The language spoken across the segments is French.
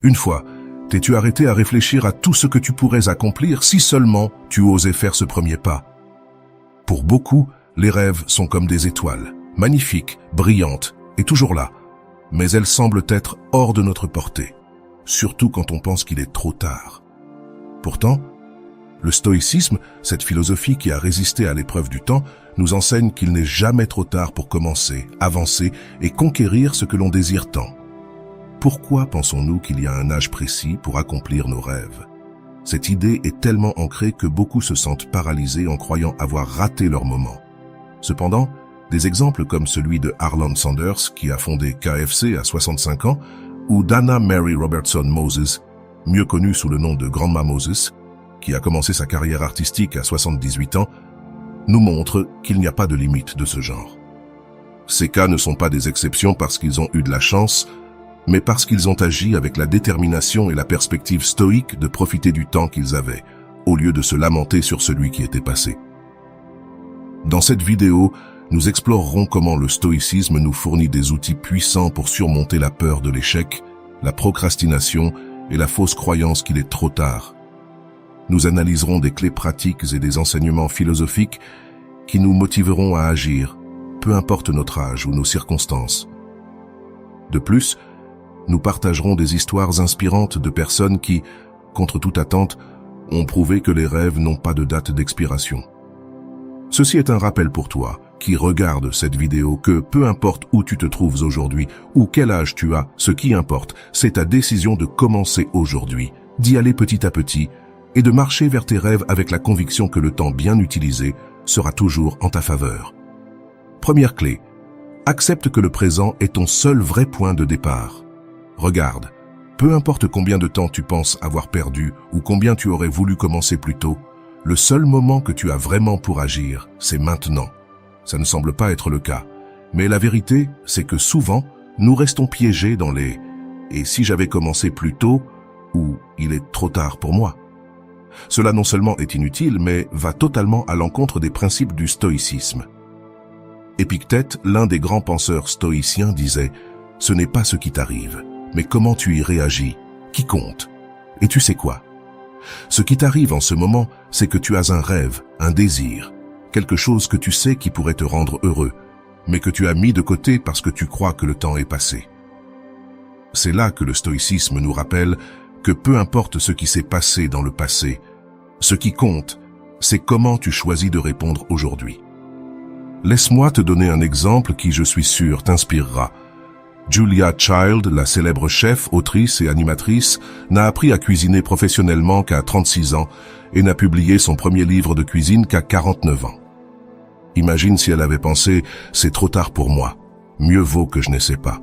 Une fois, t'es-tu arrêté à réfléchir à tout ce que tu pourrais accomplir si seulement tu osais faire ce premier pas? Pour beaucoup, les rêves sont comme des étoiles, magnifiques, brillantes et toujours là, mais elles semblent être hors de notre portée, surtout quand on pense qu'il est trop tard. Pourtant, le stoïcisme, cette philosophie qui a résisté à l'épreuve du temps, nous enseigne qu'il n'est jamais trop tard pour commencer, avancer et conquérir ce que l'on désire tant. Pourquoi pensons-nous qu'il y a un âge précis pour accomplir nos rêves? Cette idée est tellement ancrée que beaucoup se sentent paralysés en croyant avoir raté leur moment. Cependant, des exemples comme celui de Harlan Sanders, qui a fondé KFC à 65 ans, ou d'Anna Mary Robertson Moses, mieux connue sous le nom de Grandma Moses, qui a commencé sa carrière artistique à 78 ans, nous montrent qu'il n'y a pas de limite de ce genre. Ces cas ne sont pas des exceptions parce qu'ils ont eu de la chance, mais parce qu'ils ont agi avec la détermination et la perspective stoïque de profiter du temps qu'ils avaient, au lieu de se lamenter sur celui qui était passé. Dans cette vidéo, nous explorerons comment le stoïcisme nous fournit des outils puissants pour surmonter la peur de l'échec, la procrastination et la fausse croyance qu'il est trop tard. Nous analyserons des clés pratiques et des enseignements philosophiques qui nous motiveront à agir, peu importe notre âge ou nos circonstances. De plus, nous partagerons des histoires inspirantes de personnes qui, contre toute attente, ont prouvé que les rêves n'ont pas de date d'expiration. Ceci est un rappel pour toi, qui regarde cette vidéo, que peu importe où tu te trouves aujourd'hui ou quel âge tu as, ce qui importe, c'est ta décision de commencer aujourd'hui, d'y aller petit à petit et de marcher vers tes rêves avec la conviction que le temps bien utilisé sera toujours en ta faveur. Première clé, accepte que le présent est ton seul vrai point de départ. Regarde, peu importe combien de temps tu penses avoir perdu ou combien tu aurais voulu commencer plus tôt, le seul moment que tu as vraiment pour agir, c'est maintenant. Ça ne semble pas être le cas, mais la vérité, c'est que souvent, nous restons piégés dans les « et si j'avais commencé plus tôt » ou « il est trop tard pour moi ». Cela non seulement est inutile, mais va totalement à l'encontre des principes du stoïcisme. Épictète, l'un des grands penseurs stoïciens, disait « Ce n'est pas ce qui t'arrive, mais comment tu y réagis, qui compte. Et tu sais quoi? Ce qui t'arrive en ce moment, c'est que tu as un rêve, un désir, quelque chose que tu sais qui pourrait te rendre heureux, mais que tu as mis de côté parce que tu crois que le temps est passé. C'est là que le stoïcisme nous rappelle que peu importe ce qui s'est passé dans le passé, ce qui compte, c'est comment tu choisis de répondre aujourd'hui. Laisse-moi te donner un exemple qui, je suis sûr, t'inspirera. Julia Child, la célèbre chef, autrice et animatrice, n'a appris à cuisiner professionnellement qu'à 36 ans et n'a publié son premier livre de cuisine qu'à 49 ans. Imagine si elle avait pensé « c'est trop tard pour moi, mieux vaut que je n'essaie pas ».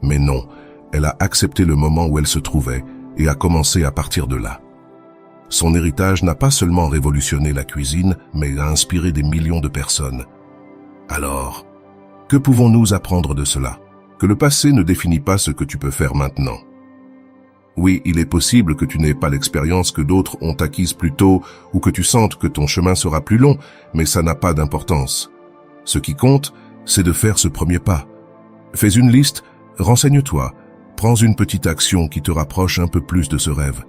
Mais non, elle a accepté le moment où elle se trouvait et a commencé à partir de là. Son héritage n'a pas seulement révolutionné la cuisine, mais a inspiré des millions de personnes. Alors, que pouvons-nous apprendre de cela? Que le passé ne définit pas ce que tu peux faire maintenant. Oui, il est possible que tu n'aies pas l'expérience que d'autres ont acquise plus tôt ou que tu sentes que ton chemin sera plus long, mais ça n'a pas d'importance. Ce qui compte, c'est de faire ce premier pas. Fais une liste, renseigne-toi, prends une petite action qui te rapproche un peu plus de ce rêve.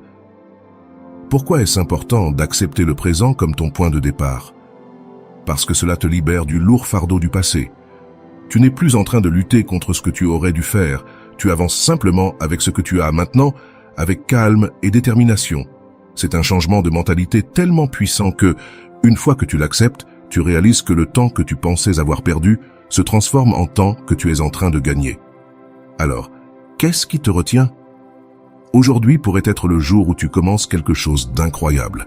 Pourquoi est-ce important d'accepter le présent comme ton point de départ? Parce que cela te libère du lourd fardeau du passé. Tu n'es plus en train de lutter contre ce que tu aurais dû faire, tu avances simplement avec ce que tu as maintenant, avec calme et détermination. C'est un changement de mentalité tellement puissant que, une fois que tu l'acceptes, tu réalises que le temps que tu pensais avoir perdu se transforme en temps que tu es en train de gagner. Alors, qu'est-ce qui te retient? Aujourd'hui pourrait être le jour où tu commences quelque chose d'incroyable.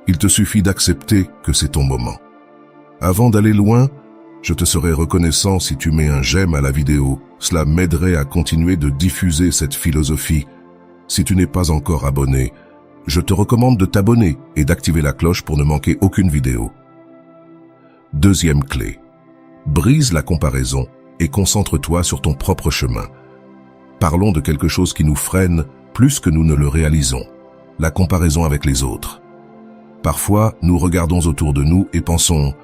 Il te suffit d'accepter que c'est ton moment. Avant d'aller loin, je te serais reconnaissant si tu mets un j'aime à la vidéo. Cela m'aiderait à continuer de diffuser cette philosophie. Si tu n'es pas encore abonné, je te recommande de t'abonner et d'activer la cloche pour ne manquer aucune vidéo. Deuxième clé. Brise la comparaison et concentre-toi sur ton propre chemin. Parlons de quelque chose qui nous freine plus que nous ne le réalisons. La comparaison avec les autres. Parfois, nous regardons autour de nous et pensons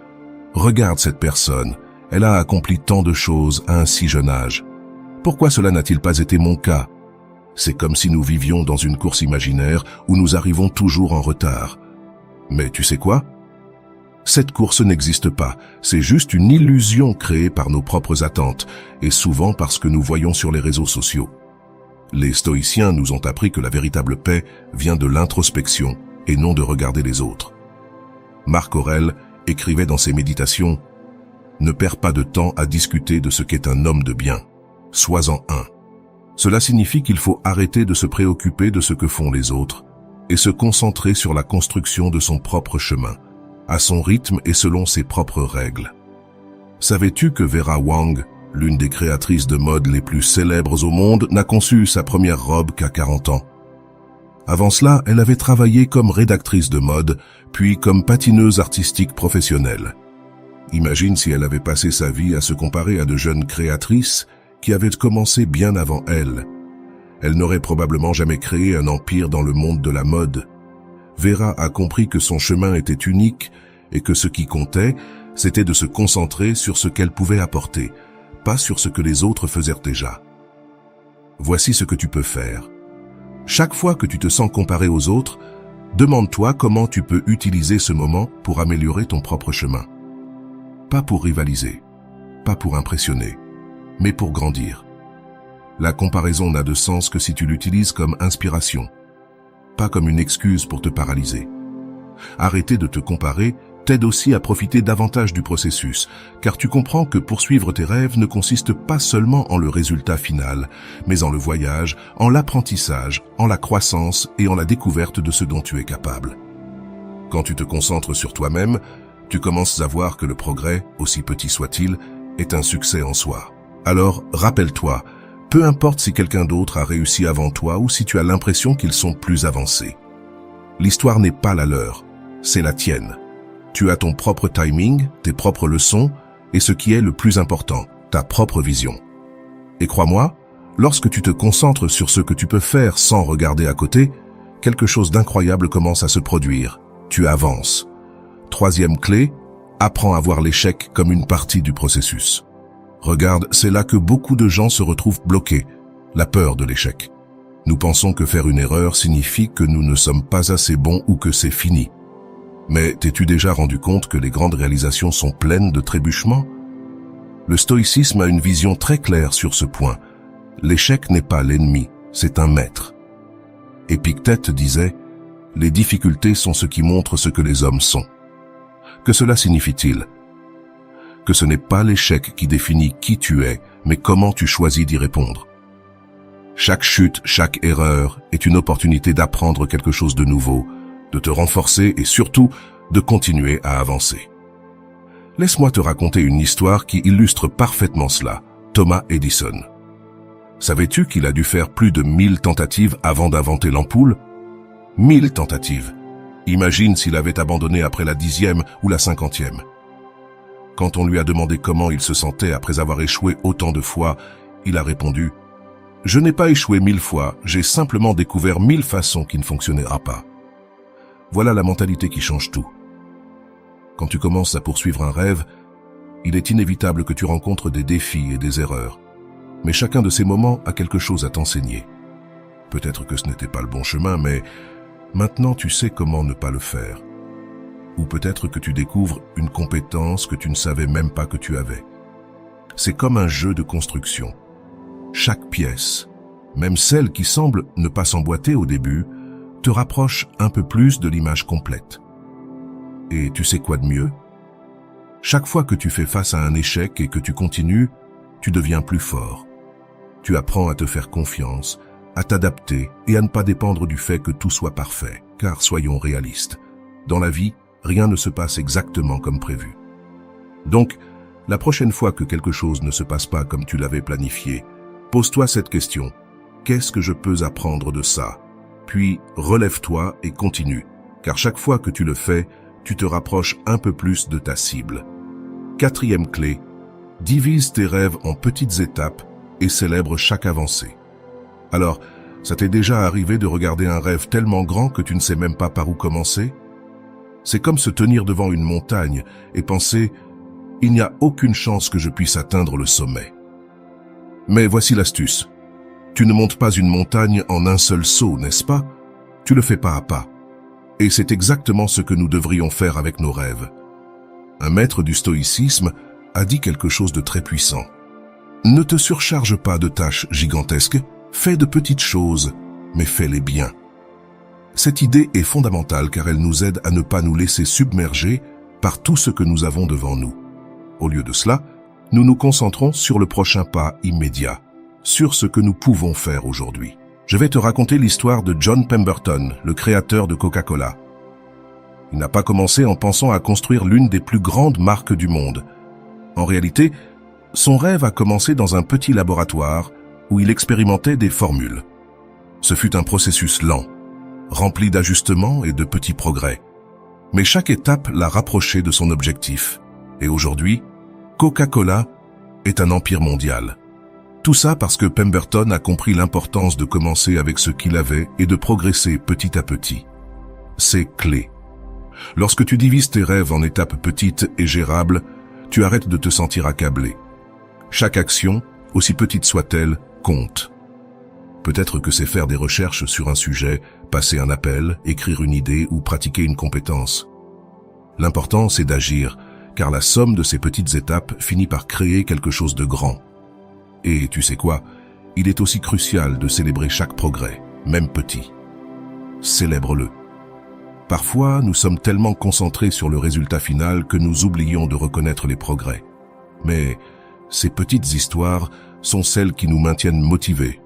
« Regarde cette personne, elle a accompli tant de choses à un si jeune âge. Pourquoi cela n'a-t-il pas été mon cas ?» C'est comme si nous vivions dans une course imaginaire où nous arrivons toujours en retard. Mais tu sais quoi? Cette course n'existe pas, c'est juste une illusion créée par nos propres attentes, et souvent parce que nous voyons sur les réseaux sociaux. Les stoïciens nous ont appris que la véritable paix vient de l'introspection et non de regarder les autres. Marc Aurèle écrivait dans ses méditations « Ne perds pas de temps à discuter de ce qu'est un homme de bien. Sois-en un. » Cela signifie qu'il faut arrêter de se préoccuper de ce que font les autres et se concentrer sur la construction de son propre chemin, à son rythme et selon ses propres règles. Savais-tu que Vera Wang, l'une des créatrices de mode les plus célèbres au monde, n'a conçu sa première robe qu'à 40 ans? Avant cela, elle avait travaillé comme rédactrice de mode, puis comme patineuse artistique professionnelle. Imagine si elle avait passé sa vie à se comparer à de jeunes créatrices qui avaient commencé bien avant elle. Elle n'aurait probablement jamais créé un empire dans le monde de la mode. Vera a compris que son chemin était unique et que ce qui comptait, c'était de se concentrer sur ce qu'elle pouvait apporter, pas sur ce que les autres faisaient déjà. Voici ce que tu peux faire. Chaque fois que tu te sens comparé aux autres, demande-toi comment tu peux utiliser ce moment pour améliorer ton propre chemin. Pas pour rivaliser, pas pour impressionner, mais pour grandir. La comparaison n'a de sens que si tu l'utilises comme inspiration, pas comme une excuse pour te paralyser. Arrêter de te comparer t'aide aussi à profiter davantage du processus, car tu comprends que poursuivre tes rêves ne consiste pas seulement en le résultat final, mais en le voyage, en l'apprentissage, en la croissance et en la découverte de ce dont tu es capable. Quand tu te concentres sur toi-même, tu commences à voir que le progrès, aussi petit soit-il, est un succès en soi. Alors, rappelle-toi, peu importe si quelqu'un d'autre a réussi avant toi ou si tu as l'impression qu'ils sont plus avancés. L'histoire n'est pas la leur, c'est la tienne. Tu as ton propre timing, tes propres leçons et ce qui est le plus important, ta propre vision. Et crois-moi, lorsque tu te concentres sur ce que tu peux faire sans regarder à côté, quelque chose d'incroyable commence à se produire. Tu avances. Troisième clé, apprends à voir l'échec comme une partie du processus. Regarde, c'est là que beaucoup de gens se retrouvent bloqués, la peur de l'échec. Nous pensons que faire une erreur signifie que nous ne sommes pas assez bons ou que c'est fini. Mais t'es-tu déjà rendu compte que les grandes réalisations sont pleines de trébuchements? Le stoïcisme a une vision très claire sur ce point. L'échec n'est pas l'ennemi, c'est un maître. Épictète disait « Les difficultés sont ce qui montre ce que les hommes sont ». Que cela signifie-t-il? Que ce n'est pas l'échec qui définit qui tu es, mais comment tu choisis d'y répondre. Chaque chute, chaque erreur est une opportunité d'apprendre quelque chose de nouveau, de te renforcer et surtout de continuer à avancer. Laisse-moi te raconter une histoire qui illustre parfaitement cela. Thomas Edison. Savais-tu qu'il a dû faire plus de 1000 tentatives avant d'inventer l'ampoule? 1000 tentatives. Imagine s'il avait abandonné après la 10e ou la 50e. Quand on lui a demandé comment il se sentait après avoir échoué autant de fois, il a répondu « Je n'ai pas échoué 1000 fois, j'ai simplement découvert 1000 façons qui ne fonctionnera pas. » Voilà la mentalité qui change tout. Quand tu commences à poursuivre un rêve, il est inévitable que tu rencontres des défis et des erreurs. Mais chacun de ces moments a quelque chose à t'enseigner. Peut-être que ce n'était pas le bon chemin, mais maintenant tu sais comment ne pas le faire. Ou peut-être que tu découvres une compétence que tu ne savais même pas que tu avais. C'est comme un jeu de construction. Chaque pièce, même celle qui semble ne pas s'emboîter au début, te rapproche un peu plus de l'image complète. Et tu sais quoi de mieux? Chaque fois que tu fais face à un échec et que tu continues, tu deviens plus fort. Tu apprends à te faire confiance, à t'adapter et à ne pas dépendre du fait que tout soit parfait, car soyons réalistes. Dans la vie, rien ne se passe exactement comme prévu. Donc, la prochaine fois que quelque chose ne se passe pas comme tu l'avais planifié, pose-toi cette question. Qu'est-ce que je peux apprendre de ça? Puis, relève-toi et continue, car chaque fois que tu le fais, tu te rapproches un peu plus de ta cible. Quatrième clé, divise tes rêves en petites étapes et célèbre chaque avancée. Alors, ça t'est déjà arrivé de regarder un rêve tellement grand que tu ne sais même pas par où commencer? C'est comme se tenir devant une montagne et penser « Il n'y a aucune chance que je puisse atteindre le sommet ». Mais voici l'astuce. Tu ne montes pas une montagne en un seul saut, n'est-ce pas? Tu le fais pas à pas. Et c'est exactement ce que nous devrions faire avec nos rêves. Un maître du stoïcisme a dit quelque chose de très puissant. Ne te surcharge pas de tâches gigantesques, fais de petites choses, mais fais-les bien. Cette idée est fondamentale car elle nous aide à ne pas nous laisser submerger par tout ce que nous avons devant nous. Au lieu de cela, nous nous concentrons sur le prochain pas immédiat, sur ce que nous pouvons faire aujourd'hui. Je vais te raconter l'histoire de John Pemberton, le créateur de Coca-Cola. Il n'a pas commencé en pensant à construire l'une des plus grandes marques du monde. En réalité, son rêve a commencé dans un petit laboratoire où il expérimentait des formules. Ce fut un processus lent, rempli d'ajustements et de petits progrès. Mais chaque étape l'a rapproché de son objectif. Et aujourd'hui, Coca-Cola est un empire mondial. Tout ça parce que Pemberton a compris l'importance de commencer avec ce qu'il avait et de progresser petit à petit. C'est clé. Lorsque tu divises tes rêves en étapes petites et gérables, tu arrêtes de te sentir accablé. Chaque action, aussi petite soit-elle, compte. Peut-être que c'est faire des recherches sur un sujet, passer un appel, écrire une idée ou pratiquer une compétence. L'important, c'est d'agir, car la somme de ces petites étapes finit par créer quelque chose de grand. Et tu sais quoi? Il est aussi crucial de célébrer chaque progrès, même petit. Célèbre-le. Parfois, nous sommes tellement concentrés sur le résultat final que nous oublions de reconnaître les progrès. Mais ces petites histoires sont celles qui nous maintiennent motivés.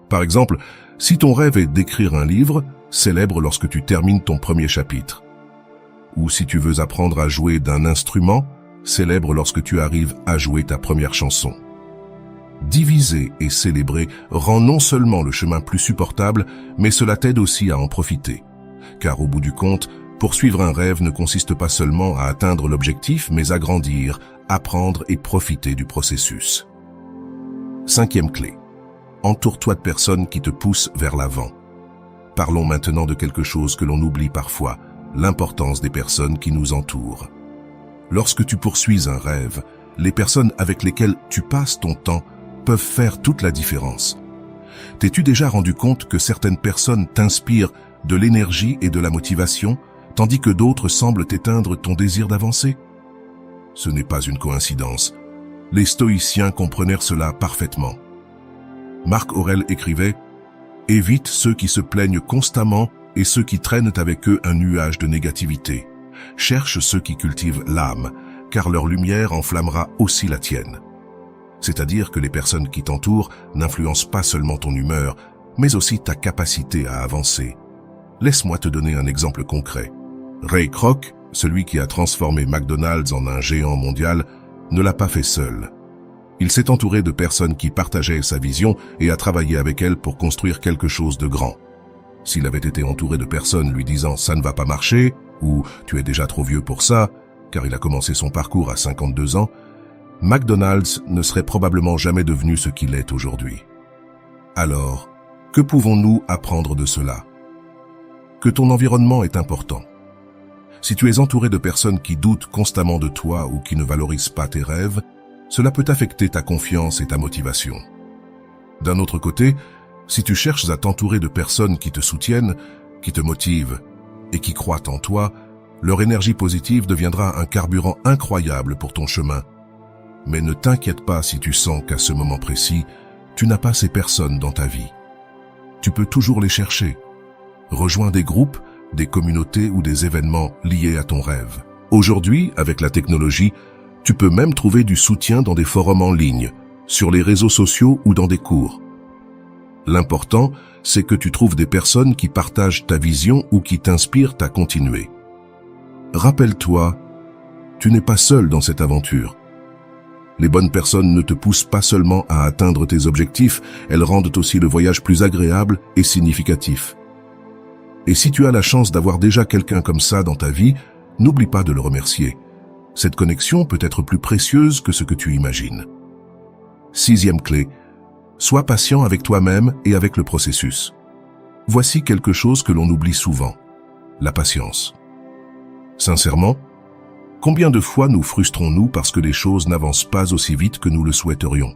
Par exemple, si ton rêve est d'écrire un livre, célèbre lorsque tu termines ton premier chapitre. Ou si tu veux apprendre à jouer d'un instrument, célèbre lorsque tu arrives à jouer ta première chanson. Diviser et célébrer rend non seulement le chemin plus supportable, mais cela t'aide aussi à en profiter. Car au bout du compte, poursuivre un rêve ne consiste pas seulement à atteindre l'objectif, mais à grandir, apprendre et profiter du processus. 5e clé. Entoure-toi de personnes qui te poussent vers l'avant. Parlons maintenant de quelque chose que l'on oublie parfois, l'importance des personnes qui nous entourent. Lorsque tu poursuis un rêve, les personnes avec lesquelles tu passes ton temps peuvent faire toute la différence. T'es-tu déjà rendu compte que certaines personnes t'inspirent de l'énergie et de la motivation, tandis que d'autres semblent éteindre ton désir d'avancer? Ce n'est pas une coïncidence. Les stoïciens comprenaient cela parfaitement. Marc Aurèle écrivait « Évite ceux qui se plaignent constamment et ceux qui traînent avec eux un nuage de négativité. Cherche ceux qui cultivent l'âme, car leur lumière enflammera aussi la tienne. » C'est-à-dire que les personnes qui t'entourent n'influencent pas seulement ton humeur, mais aussi ta capacité à avancer. Laisse-moi te donner un exemple concret. Ray Kroc, celui qui a transformé McDonald's en un géant mondial, ne l'a pas fait seul. Il s'est entouré de personnes qui partageaient sa vision et a travaillé avec elles pour construire quelque chose de grand. S'il avait été entouré de personnes lui disant « ça ne va pas marcher » ou « tu es déjà trop vieux pour ça », car il a commencé son parcours à 52 ans, McDonald's ne serait probablement jamais devenu ce qu'il est aujourd'hui. Alors, que pouvons-nous apprendre de cela? Que ton environnement est important. Si tu es entouré de personnes qui doutent constamment de toi ou qui ne valorisent pas tes rêves, cela peut affecter ta confiance et ta motivation. D'un autre côté, si tu cherches à t'entourer de personnes qui te soutiennent, qui te motivent et qui croient en toi, leur énergie positive deviendra un carburant incroyable pour ton chemin. Mais ne t'inquiète pas si tu sens qu'à ce moment précis, tu n'as pas ces personnes dans ta vie. Tu peux toujours les chercher. Rejoins des groupes, des communautés ou des événements liés à ton rêve. Aujourd'hui, avec la technologie, tu peux même trouver du soutien dans des forums en ligne, sur les réseaux sociaux ou dans des cours. L'important, c'est que tu trouves des personnes qui partagent ta vision ou qui t'inspirent à continuer. Rappelle-toi, tu n'es pas seul dans cette aventure. Les bonnes personnes ne te poussent pas seulement à atteindre tes objectifs, elles rendent aussi le voyage plus agréable et significatif. Et si tu as la chance d'avoir déjà quelqu'un comme ça dans ta vie, n'oublie pas de le remercier. Cette connexion peut être plus précieuse que ce que tu imagines. 6e clé, sois patient avec toi-même et avec le processus. Voici quelque chose que l'on oublie souvent, la patience. Sincèrement, combien de fois nous frustrons-nous parce que les choses n'avancent pas aussi vite que nous le souhaiterions?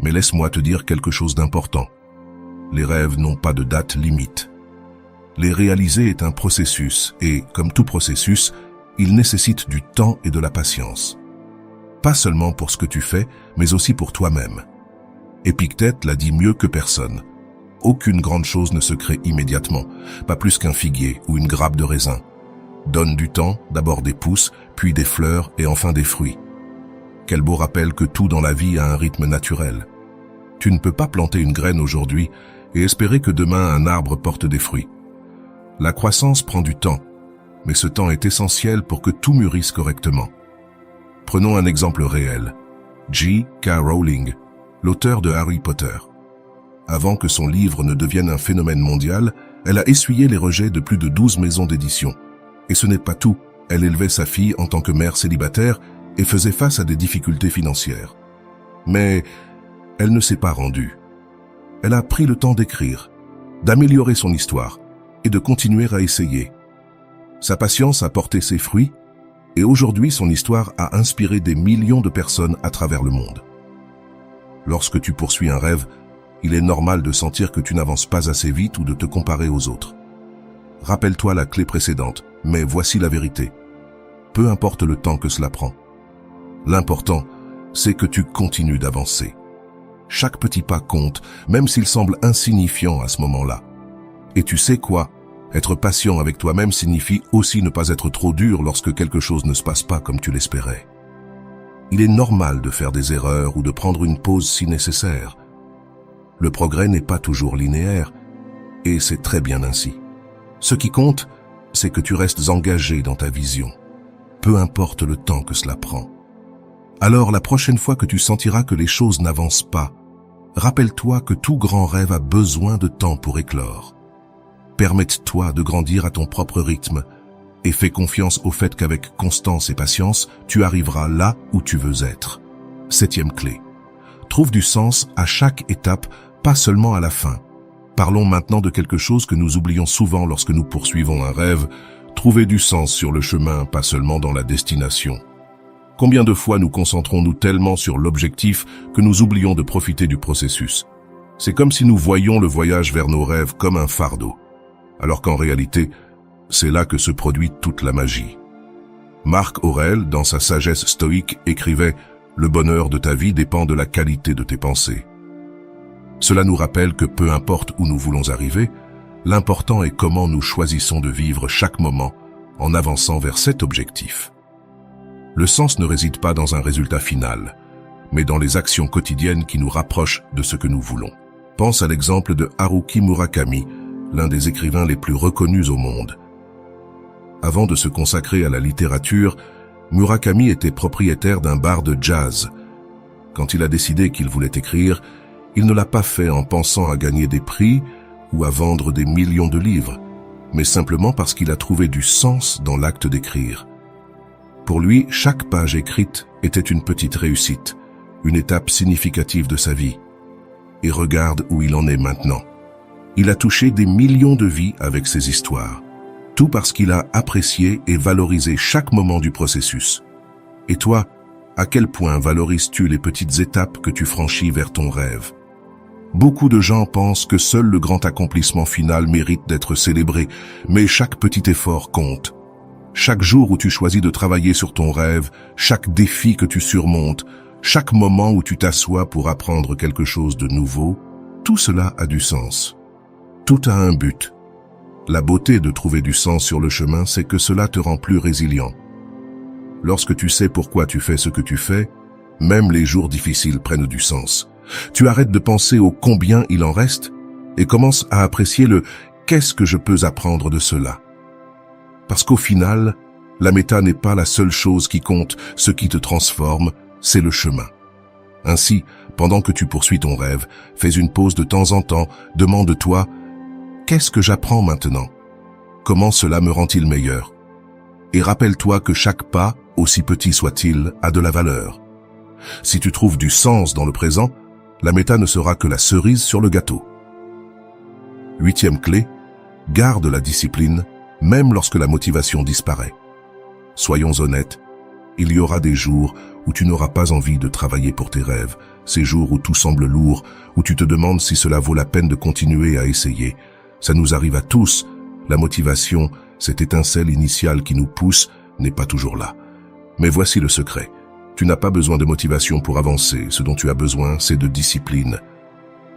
Mais laisse-moi te dire quelque chose d'important. Les rêves n'ont pas de date limite. Les réaliser est un processus et, comme tout processus, il nécessite du temps et de la patience. Pas seulement pour ce que tu fais, mais aussi pour toi-même. Épictète l'a dit mieux que personne. Aucune grande chose ne se crée immédiatement, pas plus qu'un figuier ou une grappe de raisin. Donne du temps, d'abord des pousses, puis des fleurs et enfin des fruits. Quel beau rappel que tout dans la vie a un rythme naturel. Tu ne peux pas planter une graine aujourd'hui et espérer que demain un arbre porte des fruits. La croissance prend du temps, mais ce temps est essentiel pour que tout mûrisse correctement. Prenons un exemple réel. J.K. Rowling, l'auteur de Harry Potter. Avant que son livre ne devienne un phénomène mondial, elle a essuyé les rejets de plus de 12 maisons d'édition. Et ce n'est pas tout, elle élevait sa fille en tant que mère célibataire et faisait face à des difficultés financières. Mais elle ne s'est pas rendue. Elle a pris le temps d'écrire, d'améliorer son histoire et de continuer à essayer. Sa patience a porté ses fruits et aujourd'hui son histoire a inspiré des millions de personnes à travers le monde. Lorsque tu poursuis un rêve, il est normal de sentir que tu n'avances pas assez vite ou de te comparer aux autres. Rappelle-toi la clé précédente, mais voici la vérité. Peu importe le temps que cela prend. L'important, c'est que tu continues d'avancer. Chaque petit pas compte, même s'il semble insignifiant à ce moment-là. Et tu sais quoi? Être patient avec toi-même signifie aussi ne pas être trop dur lorsque quelque chose ne se passe pas comme tu l'espérais. Il est normal de faire des erreurs ou de prendre une pause si nécessaire. Le progrès n'est pas toujours linéaire, et c'est très bien ainsi. Ce qui compte, c'est que tu restes engagé dans ta vision, peu importe le temps que cela prend. Alors la prochaine fois que tu sentiras que les choses n'avancent pas, rappelle-toi que tout grand rêve a besoin de temps pour éclore. Permette-toi de grandir à ton propre rythme et fais confiance au fait qu'avec constance et patience, tu arriveras là où tu veux être. 7e clé. Trouve du sens à chaque étape, pas seulement à la fin. Parlons maintenant de quelque chose que nous oublions souvent lorsque nous poursuivons un rêve, trouver du sens sur le chemin, pas seulement dans la destination. Combien de fois nous concentrons-nous tellement sur l'objectif que nous oublions de profiter du processus? C'est comme si nous voyions le voyage vers nos rêves comme un fardeau, alors qu'en réalité, c'est là que se produit toute la magie. Marc Aurèle, dans sa sagesse stoïque, écrivait « Le bonheur de ta vie dépend de la qualité de tes pensées ». Cela nous rappelle que peu importe où nous voulons arriver, l'important est comment nous choisissons de vivre chaque moment en avançant vers cet objectif. Le sens ne réside pas dans un résultat final, mais dans les actions quotidiennes qui nous rapprochent de ce que nous voulons. Pense à l'exemple de Haruki Murakami, l'un des écrivains les plus reconnus au monde. Avant de se consacrer à la littérature, Murakami était propriétaire d'un bar de jazz. Quand il a décidé qu'il voulait écrire, il ne l'a pas fait en pensant à gagner des prix ou à vendre des millions de livres, mais simplement parce qu'il a trouvé du sens dans l'acte d'écrire. Pour lui, chaque page écrite était une petite réussite, une étape significative de sa vie. Et regarde où il en est maintenant. Il a touché des millions de vies avec ses histoires, tout parce qu'il a apprécié et valorisé chaque moment du processus. Et toi, à quel point valorises-tu les petites étapes que tu franchis vers ton rêve? Beaucoup de gens pensent que seul le grand accomplissement final mérite d'être célébré, mais chaque petit effort compte. Chaque jour où tu choisis de travailler sur ton rêve, chaque défi que tu surmontes, chaque moment où tu t'assois pour apprendre quelque chose de nouveau, tout cela a du sens. Tout a un but. La beauté de trouver du sens sur le chemin, c'est que cela te rend plus résilient. Lorsque tu sais pourquoi tu fais ce que tu fais, même les jours difficiles prennent du sens. Tu arrêtes de penser au combien il en reste et commences à apprécier le « qu'est-ce que je peux apprendre de cela ?» Parce qu'au final, la méta n'est pas la seule chose qui compte, ce qui te transforme, c'est le chemin. Ainsi, pendant que tu poursuis ton rêve, fais une pause de temps en temps, demande-toi « qu'est-ce que j'apprends maintenant? Comment cela me rend-il meilleur ?» Et rappelle-toi que chaque pas, aussi petit soit-il, a de la valeur. Si tu trouves du sens dans le présent, la méta ne sera que la cerise sur le gâteau. 8e clé, garde la discipline, même lorsque la motivation disparaît. Soyons honnêtes, il y aura des jours où tu n'auras pas envie de travailler pour tes rêves, Ces jours où tout semble lourd, où tu te demandes si cela vaut la peine de continuer à essayer. Ça nous arrive à tous. La motivation, cette étincelle initiale qui nous pousse, n'est pas toujours là. Mais voici le secret. Tu n'as pas besoin de motivation pour avancer. Ce dont tu as besoin, c'est de discipline.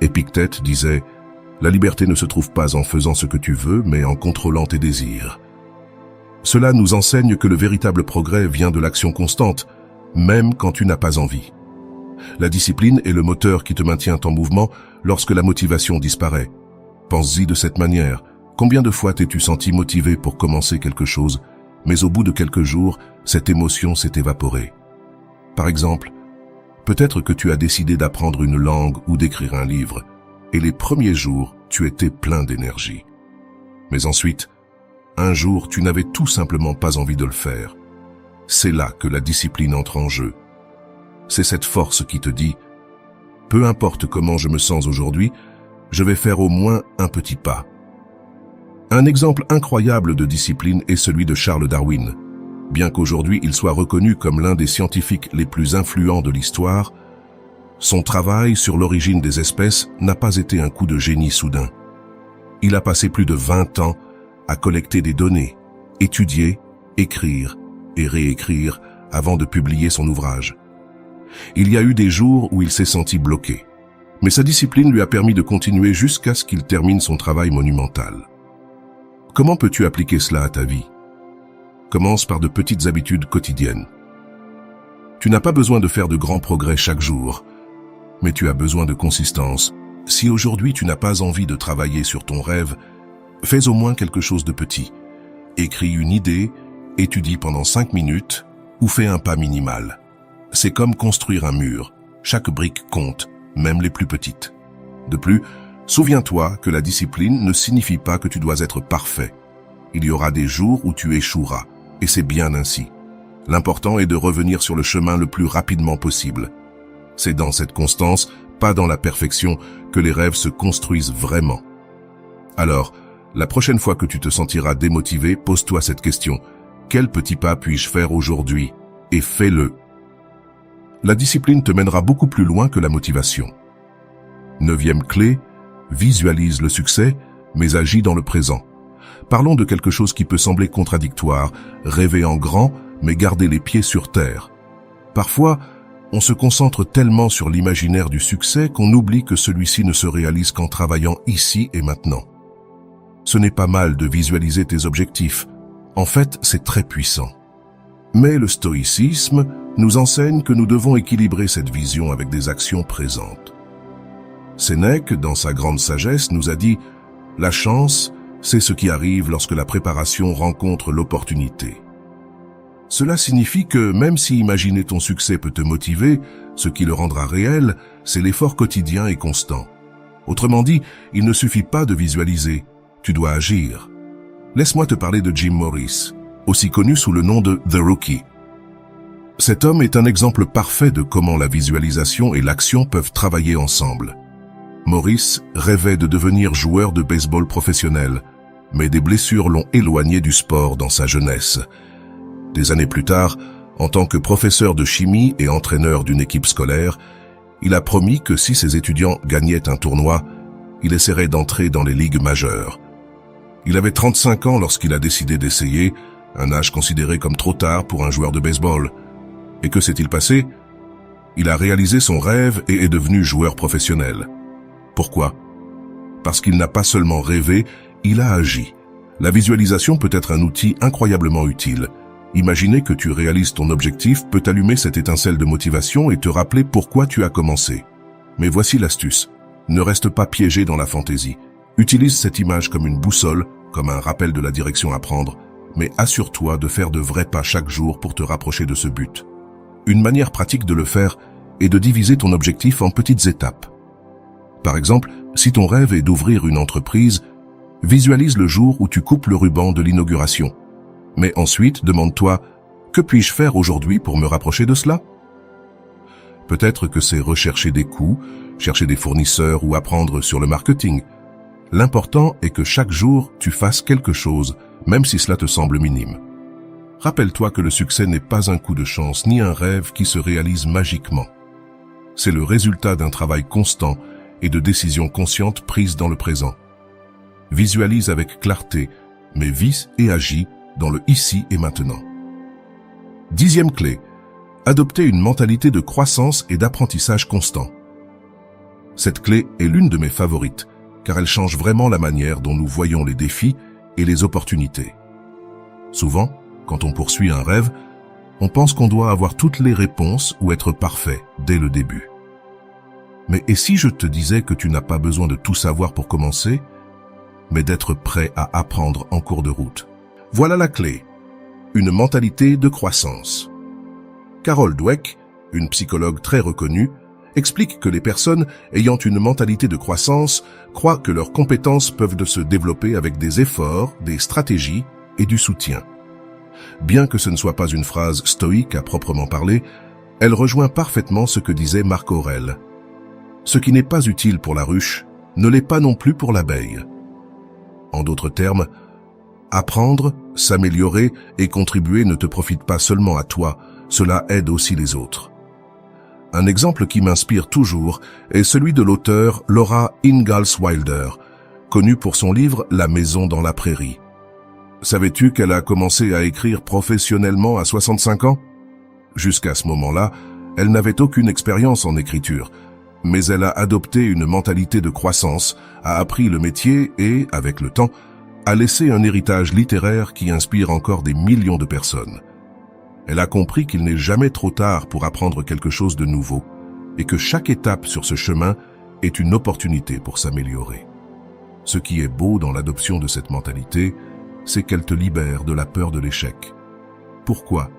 Épictète disait « La liberté ne se trouve pas en faisant ce que tu veux, mais en contrôlant tes désirs. » Cela nous enseigne que le véritable progrès vient de l'action constante, même quand tu n'as pas envie. La discipline est le moteur qui te maintient en mouvement lorsque la motivation disparaît. Pense-y de cette manière. Combien de fois t'es-tu senti motivé pour commencer quelque chose, mais au bout de quelques jours, cette émotion s'est évaporée? Par exemple, peut-être que tu as décidé d'apprendre une langue ou d'écrire un livre, et les premiers jours, tu étais plein d'énergie. Mais ensuite, un jour, tu n'avais tout simplement pas envie de le faire. C'est là que la discipline entre en jeu. C'est cette force qui te dit « Peu importe comment je me sens aujourd'hui, je vais faire au moins un petit pas. » Un exemple incroyable de discipline est celui de Charles Darwin. Bien qu'aujourd'hui il soit reconnu comme l'un des scientifiques les plus influents de l'histoire, son travail sur l'origine des espèces n'a pas été un coup de génie soudain. Il a passé plus de 20 ans à collecter des données, étudier, écrire et réécrire avant de publier son ouvrage. Il y a eu des jours où il s'est senti bloqué, mais sa discipline lui a permis de continuer jusqu'à ce qu'il termine son travail monumental. Comment peux-tu appliquer cela à ta vie? Commence par de petites habitudes quotidiennes. Tu n'as pas besoin de faire de grands progrès chaque jour, mais tu as besoin de consistance. Si aujourd'hui tu n'as pas envie de travailler sur ton rêve, fais au moins quelque chose de petit. Écris une idée, étudie pendant 5 minutes ou fais un pas minimal. C'est comme construire un mur. Chaque brique compte, même les plus petites. De plus, souviens-toi que la discipline ne signifie pas que tu dois être parfait. Il y aura des jours où tu échoueras, et c'est bien ainsi. L'important est de revenir sur le chemin le plus rapidement possible. C'est dans cette constance, pas dans la perfection, que les rêves se construisent vraiment. Alors, la prochaine fois que tu te sentiras démotivé, pose-toi cette question. Quel petit pas puis-je faire aujourd'hui? Et fais-le. La discipline te mènera beaucoup plus loin que la motivation. 9e clé, visualise le succès, mais agis dans le présent. Parlons de quelque chose qui peut sembler contradictoire, rêver en grand, mais garder les pieds sur terre. Parfois, on se concentre tellement sur l'imaginaire du succès qu'on oublie que celui-ci ne se réalise qu'en travaillant ici et maintenant. Ce n'est pas mal de visualiser tes objectifs. En fait, c'est très puissant. Mais le stoïcisme nous enseigne que nous devons équilibrer cette vision avec des actions présentes. Sénèque, dans sa grande sagesse, nous a dit « La chance, c'est ce qui arrive lorsque la préparation rencontre l'opportunité. » Cela signifie que même si imaginer ton succès peut te motiver, ce qui le rendra réel, c'est l'effort quotidien et constant. Autrement dit, il ne suffit pas de visualiser, tu dois agir. Laisse-moi te parler de Jim Morris, aussi connu sous le nom de The Rookie. Cet homme est un exemple parfait de comment la visualisation et l'action peuvent travailler ensemble. Morris rêvait de devenir joueur de baseball professionnel, mais des blessures l'ont éloigné du sport dans sa jeunesse. Des années plus tard, en tant que professeur de chimie et entraîneur d'une équipe scolaire, il a promis que si ses étudiants gagnaient un tournoi, il essaierait d'entrer dans les ligues majeures. Il avait 35 ans lorsqu'il a décidé d'essayer, un âge considéré comme trop tard pour un joueur de baseball. Et que s'est-il passé? Il a réalisé son rêve et est devenu joueur professionnel. Pourquoi? Parce qu'il n'a pas seulement rêvé, il a agi. La visualisation peut être un outil incroyablement utile. Imaginer que tu réalises ton objectif peut allumer cette étincelle de motivation et te rappeler pourquoi tu as commencé. Mais voici l'astuce. Ne reste pas piégé dans la fantaisie. Utilise cette image comme une boussole, comme un rappel de la direction à prendre, mais assure-toi de faire de vrais pas chaque jour pour te rapprocher de ce but. Une manière pratique de le faire est de diviser ton objectif en petites étapes. Par exemple, si ton rêve est d'ouvrir une entreprise, visualise le jour où tu coupes le ruban de l'inauguration. Mais ensuite, demande-toi, que puis-je faire aujourd'hui pour me rapprocher de cela? Peut-être que c'est rechercher des coûts, chercher des fournisseurs ou apprendre sur le marketing. L'important est que chaque jour, tu fasses quelque chose, même si cela te semble minime. Rappelle-toi que le succès n'est pas un coup de chance ni un rêve qui se réalise magiquement. c'est le résultat d'un travail constant et de décisions conscientes prises dans le présent. Visualise avec clarté, mais vis et agis dans le ici et maintenant. 10e clé, adopter une mentalité de croissance et d'apprentissage constant. Cette clé est l'une de mes favorites, car elle change vraiment la manière dont nous voyons les défis et les opportunités. Souvent, quand on poursuit un rêve, on pense qu'on doit avoir toutes les réponses ou être parfait dès le début. Mais et si je te disais que tu n'as pas besoin de tout savoir pour commencer, mais d'être prêt à apprendre en cours de route? Voilà la clé. Une mentalité de croissance. Carol Dweck, une psychologue très reconnue, explique que les personnes ayant une mentalité de croissance croient que leurs compétences peuvent se développer avec des efforts, des stratégies et du soutien. Bien que ce ne soit pas une phrase stoïque à proprement parler, elle rejoint parfaitement ce que disait Marc Aurèle. Ce qui n'est pas utile pour la ruche ne l'est pas non plus pour l'abeille. En d'autres termes, apprendre, s'améliorer et contribuer ne te profite pas seulement à toi, cela aide aussi les autres. Un exemple qui m'inspire toujours est celui de l'auteure Laura Ingalls Wilder, connue pour son livre « La maison dans la prairie ». Savais-tu qu'elle a commencé à écrire professionnellement à 65 ans? Jusqu'à ce moment-là, elle n'avait aucune expérience en écriture, mais elle a adopté une mentalité de croissance, a appris le métier et, avec le temps, a laissé un héritage littéraire qui inspire encore des millions de personnes. Elle a compris qu'il n'est jamais trop tard pour apprendre quelque chose de nouveau et que chaque étape sur ce chemin est une opportunité pour s'améliorer. Ce qui est beau dans l'adoption de cette mentalité, c'est qu'elle te libère de la peur de l'échec. Pourquoi?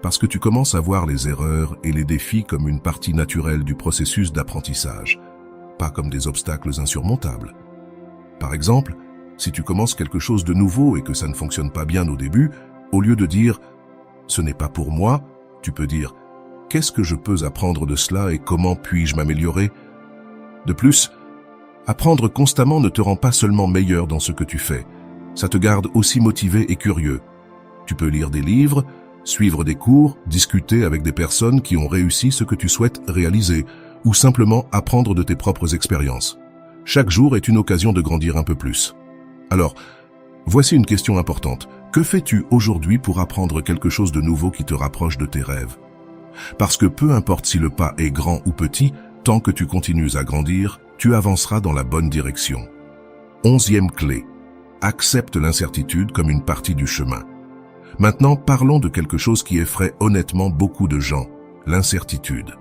Parce que tu commences à voir les erreurs et les défis comme une partie naturelle du processus d'apprentissage, pas comme des obstacles insurmontables. Par exemple, si tu commences quelque chose de nouveau et que ça ne fonctionne pas bien au début, au lieu de dire « ce n'est pas pour moi », tu peux dire « qu'est-ce que je peux apprendre de cela et comment puis-je m'améliorer ?» De plus, apprendre constamment ne te rend pas seulement meilleur dans ce que tu fais, ça te garde aussi motivé et curieux. Tu peux lire des livres, suivre des cours, discuter avec des personnes qui ont réussi ce que tu souhaites réaliser ou simplement apprendre de tes propres expériences. Chaque jour est une occasion de grandir un peu plus. Alors, voici une question importante. Que fais-tu aujourd'hui pour apprendre quelque chose de nouveau qui te rapproche de tes rêves? Parce que peu importe si le pas est grand ou petit, tant que tu continues à grandir, tu avanceras dans la bonne direction. 11e clé. Accepte l'incertitude comme une partie du chemin. Maintenant, parlons de quelque chose qui effraie honnêtement beaucoup de gens, l'incertitude.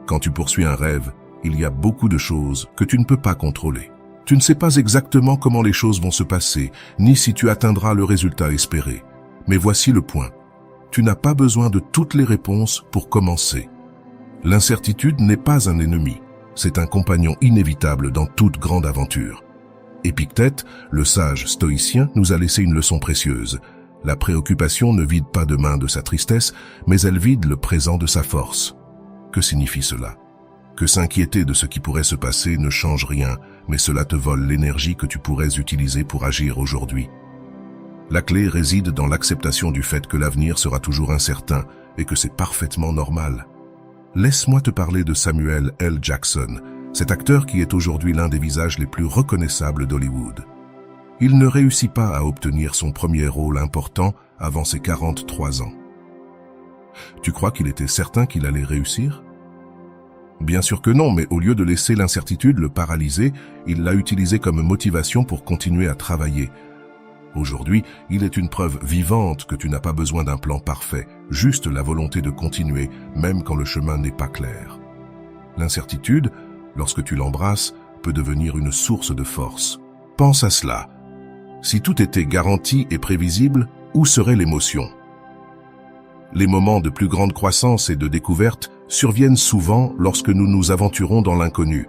Quand tu poursuis un rêve, il y a beaucoup de choses que tu ne peux pas contrôler. Tu ne sais pas exactement comment les choses vont se passer, ni si tu atteindras le résultat espéré. Mais voici le point. Tu n'as pas besoin de toutes les réponses pour commencer. L'incertitude n'est pas un ennemi, c'est un compagnon inévitable dans toute grande aventure. Épictète, le sage stoïcien, nous a laissé une leçon précieuse. La préoccupation ne vide pas demain de sa tristesse, mais elle vide le présent de sa force. Que signifie cela? Que s'inquiéter de ce qui pourrait se passer ne change rien, mais cela te vole l'énergie que tu pourrais utiliser pour agir aujourd'hui. La clé réside dans l'acceptation du fait que l'avenir sera toujours incertain et que c'est parfaitement normal. Laisse-moi te parler de Samuel L. Jackson, cet acteur qui est aujourd'hui l'un des visages les plus reconnaissables d'Hollywood. Il ne réussit pas à obtenir son premier rôle important avant ses 43 ans. Tu crois qu'il était certain qu'il allait réussir? Bien sûr que non, mais au lieu de laisser l'incertitude le paralyser, il l'a utilisé comme motivation pour continuer à travailler. Aujourd'hui, il est une preuve vivante que tu n'as pas besoin d'un plan parfait, juste la volonté de continuer, même quand le chemin n'est pas clair. L'incertitude, lorsque tu l'embrasses, peut devenir une source de force. Pense à cela. Si tout était garanti et prévisible, où serait l'émotion? Les moments de plus grande croissance et de découverte surviennent souvent lorsque nous nous aventurons dans l'inconnu.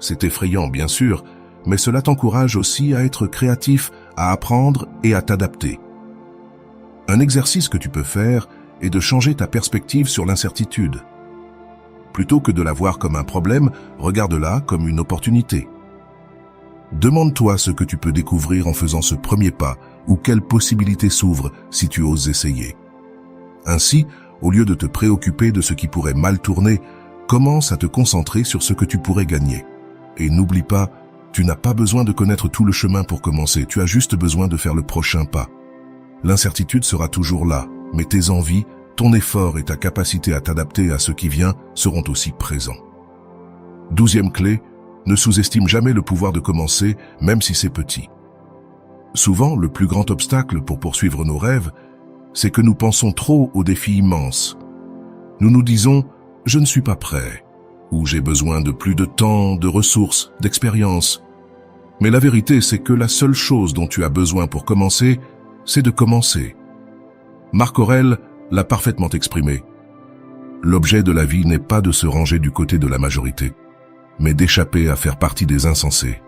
C'est effrayant, bien sûr, mais cela t'encourage aussi à être créatif, à apprendre et à t'adapter. Un exercice que tu peux faire est de changer ta perspective sur l'incertitude. Plutôt que de la voir comme un problème, regarde-la comme une opportunité. Demande-toi ce que tu peux découvrir en faisant ce premier pas ou quelles possibilités s'ouvrent si tu oses essayer. Ainsi, au lieu de te préoccuper de ce qui pourrait mal tourner, Commence à te concentrer sur ce que tu pourrais gagner. Et n'oublie pas, tu n'as pas besoin de connaître tout le chemin pour commencer, tu as juste besoin de faire le prochain pas. L'incertitude sera toujours là, mais tes envies, ton effort et ta capacité à t'adapter à ce qui vient seront aussi présents. 12e clé, ne sous-estime jamais le pouvoir de commencer, même si c'est petit. Souvent, le plus grand obstacle pour poursuivre nos rêves, c'est que nous pensons trop aux défis immenses. Nous nous disons « je ne suis pas prêt » ou « j'ai besoin de plus de temps, de ressources, d'expérience ». Mais la vérité, c'est que la seule chose dont tu as besoin pour commencer, c'est de commencer. Marc Aurèle l'a parfaitement exprimé. L'objet de la vie n'est pas de se ranger du côté de la majorité, mais d'échapper à faire partie des insensés.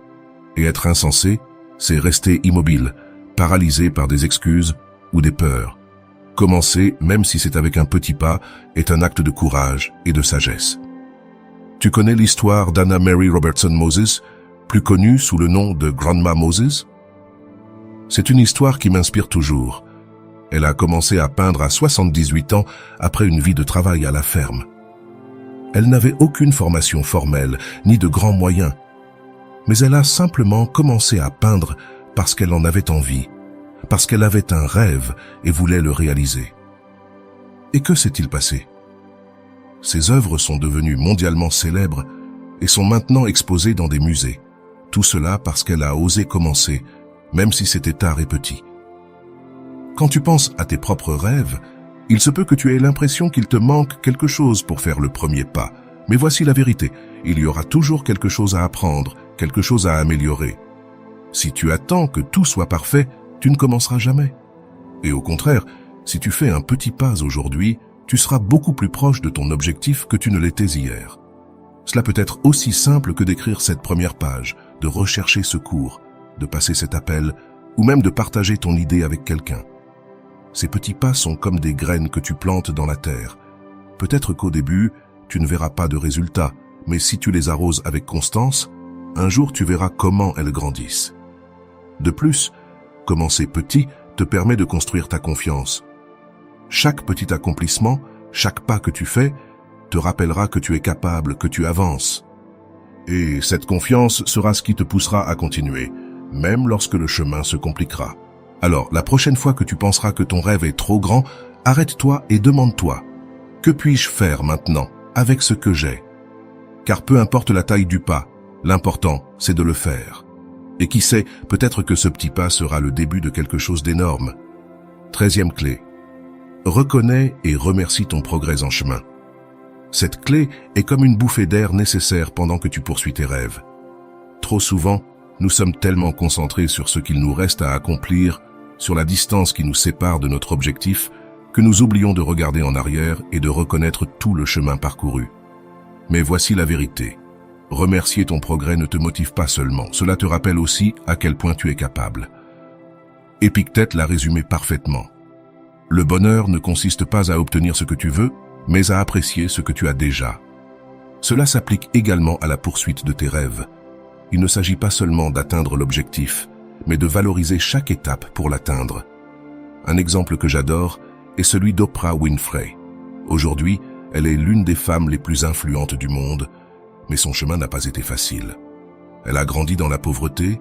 Et être insensé, c'est rester immobile, paralysé par des excuses ou des peurs. Commencer, même si c'est avec un petit pas, est un acte de courage et de sagesse. Tu connais l'histoire d'Anna Mary Robertson Moses, plus connue sous le nom de Grandma Moses? C'est une histoire qui m'inspire toujours. Elle a commencé à peindre à 78 ans après une vie de travail à la ferme. Elle n'avait aucune formation formelle, ni de grands moyens. Mais elle a simplement commencé à peindre parce qu'elle en avait envie, parce qu'elle avait un rêve et voulait le réaliser. Et que s'est-il passé? Ses œuvres sont devenues mondialement célèbres et sont maintenant exposées dans des musées. Tout cela parce qu'elle a osé commencer, même si c'était tard et petit. Quand tu penses à tes propres rêves, il se peut que tu aies l'impression qu'il te manque quelque chose pour faire le premier pas. Mais voici la vérité, il y aura toujours quelque chose à apprendre, quelque chose à améliorer. Si tu attends que tout soit parfait, tu ne commenceras jamais. Et au contraire, si tu fais un petit pas aujourd'hui, tu seras beaucoup plus proche de ton objectif que tu ne l'étais hier. Cela peut être aussi simple que d'écrire cette première page, de rechercher ce cours, de passer cet appel, ou même de partager ton idée avec quelqu'un. Ces petits pas sont comme des graines que tu plantes dans la terre. Peut-être qu'au début, tu ne verras pas de résultats, mais si tu les arroses avec constance, un jour tu verras comment elles grandissent. De plus, commencer petit te permet de construire ta confiance. Chaque petit accomplissement, chaque pas que tu fais, te rappellera que tu es capable, que tu avances. Et cette confiance sera ce qui te poussera à continuer, même lorsque le chemin se compliquera. Alors, la prochaine fois que tu penseras que ton rêve est trop grand, arrête-toi et demande-toi « Que puis-je faire maintenant avec ce que j'ai ?» Car peu importe la taille du pas, l'important, c'est de le faire. Et qui sait, peut-être que ce petit pas sera le début de quelque chose d'énorme. 13e clé. Reconnais et remercie ton progrès en chemin. Cette clé est comme une bouffée d'air nécessaire pendant que tu poursuis tes rêves. Trop souvent, nous sommes tellement concentrés sur ce qu'il nous reste à accomplir, sur la distance qui nous sépare de notre objectif, que nous oublions de regarder en arrière et de reconnaître tout le chemin parcouru. Mais voici la vérité. Remercier ton progrès ne te motive pas seulement, cela te rappelle aussi à quel point tu es capable. Épictète l'a résumé parfaitement. Le bonheur ne consiste pas à obtenir ce que tu veux, mais à apprécier ce que tu as déjà. Cela s'applique également à la poursuite de tes rêves. Il ne s'agit pas seulement d'atteindre l'objectif, mais de valoriser chaque étape pour l'atteindre. Un exemple que j'adore est celui d'Oprah Winfrey. Aujourd'hui, elle est l'une des femmes les plus influentes du monde, mais son chemin n'a pas été facile. Elle a grandi dans la pauvreté,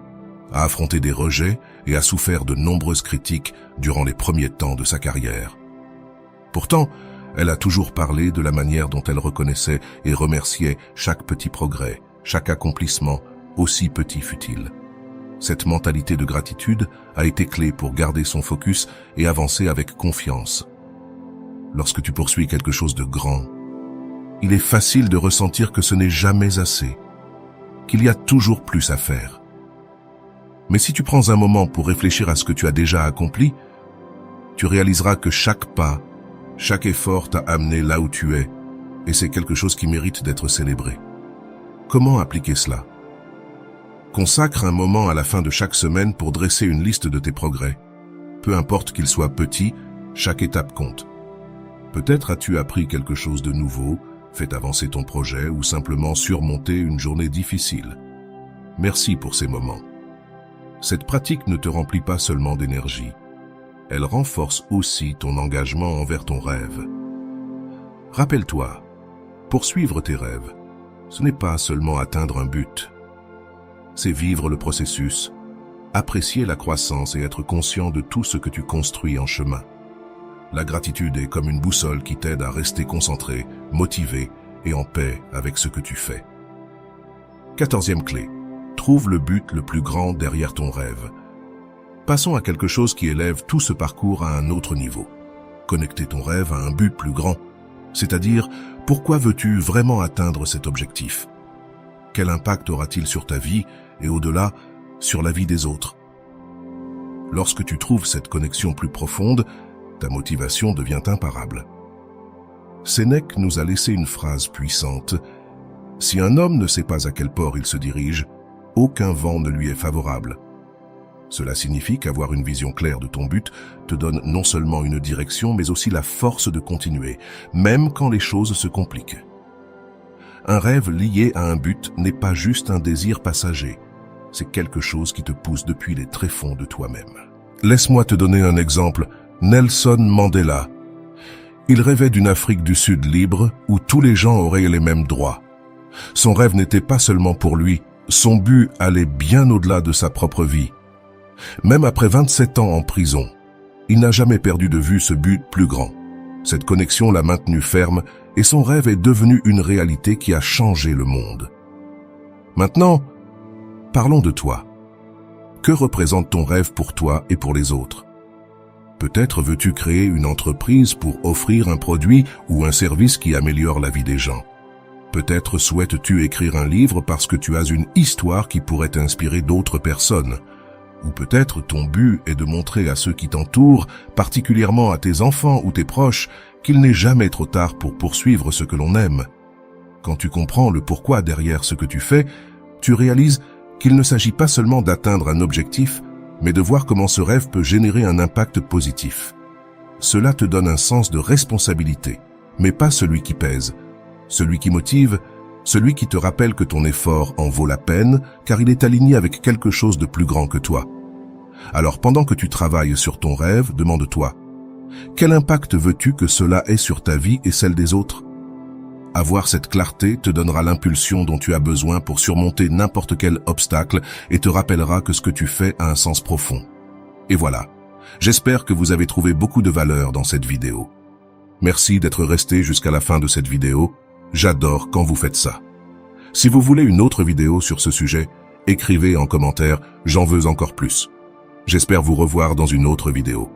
a affronté des rejets et a souffert de nombreuses critiques durant les premiers temps de sa carrière. Pourtant, elle a toujours parlé de la manière dont elle reconnaissait et remerciait chaque petit progrès, chaque accomplissement, aussi petit fut-il. Cette mentalité de gratitude a été clé pour garder son focus et avancer avec confiance. Lorsque tu poursuis quelque chose de grand, il est facile de ressentir que ce n'est jamais assez, qu'il y a toujours plus à faire. Mais si tu prends un moment pour réfléchir à ce que tu as déjà accompli, tu réaliseras que chaque pas, chaque effort t'a amené là où tu es, et c'est quelque chose qui mérite d'être célébré. Comment appliquer cela? Consacre un moment à la fin de chaque semaine pour dresser une liste de tes progrès. Peu importe qu'ils soient petits, chaque étape compte. Peut-être as-tu appris quelque chose de nouveau, fait avancer ton projet ou simplement surmonté une journée difficile. Merci pour ces moments. Cette pratique ne te remplit pas seulement d'énergie, elle renforce aussi ton engagement envers ton rêve. Rappelle-toi, Poursuivre tes rêves, ce n'est pas seulement atteindre un but. C'est vivre le processus, apprécier la croissance et être conscient de tout ce que tu construis en chemin. La gratitude est comme une boussole qui t'aide à rester concentré, motivé et en paix avec ce que tu fais. 14e clé. Trouve le but le plus grand derrière ton rêve. Passons à quelque chose qui élève tout ce parcours à un autre niveau. Connecter ton rêve à un but plus grand. C'est-à-dire, pourquoi veux-tu vraiment atteindre cet objectif? Quel impact aura-t-il sur ta vie et au-delà, sur la vie des autres? Lorsque tu trouves cette connexion plus profonde, ta motivation devient imparable. Sénèque nous a laissé une phrase puissante. « Si un homme ne sait pas à quel port il se dirige, aucun vent ne lui est favorable. » Cela signifie qu'avoir une vision claire de ton but te donne non seulement une direction, mais aussi la force de continuer, même quand les choses se compliquent. Un rêve lié à un but n'est pas juste un désir passager, c'est quelque chose qui te pousse depuis les tréfonds de toi-même. Laisse-moi te donner un exemple. Nelson Mandela. Il rêvait d'une Afrique du Sud libre où tous les gens auraient les mêmes droits. Son rêve n'était pas seulement pour lui, son but allait bien au-delà de sa propre vie. Même après 27 ans en prison, il n'a jamais perdu de vue ce but plus grand. Cette connexion l'a maintenu ferme et son rêve est devenu une réalité qui a changé le monde. Maintenant, parlons de toi. Que représente ton rêve pour toi et pour les autres? Peut-être veux-tu créer une entreprise pour offrir un produit ou un service qui améliore la vie des gens. Peut-être souhaites-tu écrire un livre parce que tu as une histoire qui pourrait inspirer d'autres personnes. Ou peut-être ton but est de montrer à ceux qui t'entourent, particulièrement à tes enfants ou tes proches, qu'il n'est jamais trop tard pour poursuivre ce que l'on aime. Quand tu comprends le pourquoi derrière ce que tu fais, tu réalises qu'il ne s'agit pas seulement d'atteindre un objectif, mais de voir comment ce rêve peut générer un impact positif. Cela te donne un sens de responsabilité, mais pas celui qui pèse, celui qui motive, celui qui te rappelle que ton effort en vaut la peine, car il est aligné avec quelque chose de plus grand que toi. Alors pendant que tu travailles sur ton rêve, demande-toi, quel impact veux-tu que cela ait sur ta vie et celle des autres? Avoir cette clarté te donnera l'impulsion dont tu as besoin pour surmonter n'importe quel obstacle et te rappellera que ce que tu fais a un sens profond. Et voilà, j'espère que vous avez trouvé beaucoup de valeur dans cette vidéo. Merci d'être resté jusqu'à la fin de cette vidéo. J'adore quand vous faites ça. Si vous voulez une autre vidéo sur ce sujet, écrivez en commentaire « J'en veux encore plus ». J'espère vous revoir dans une autre vidéo.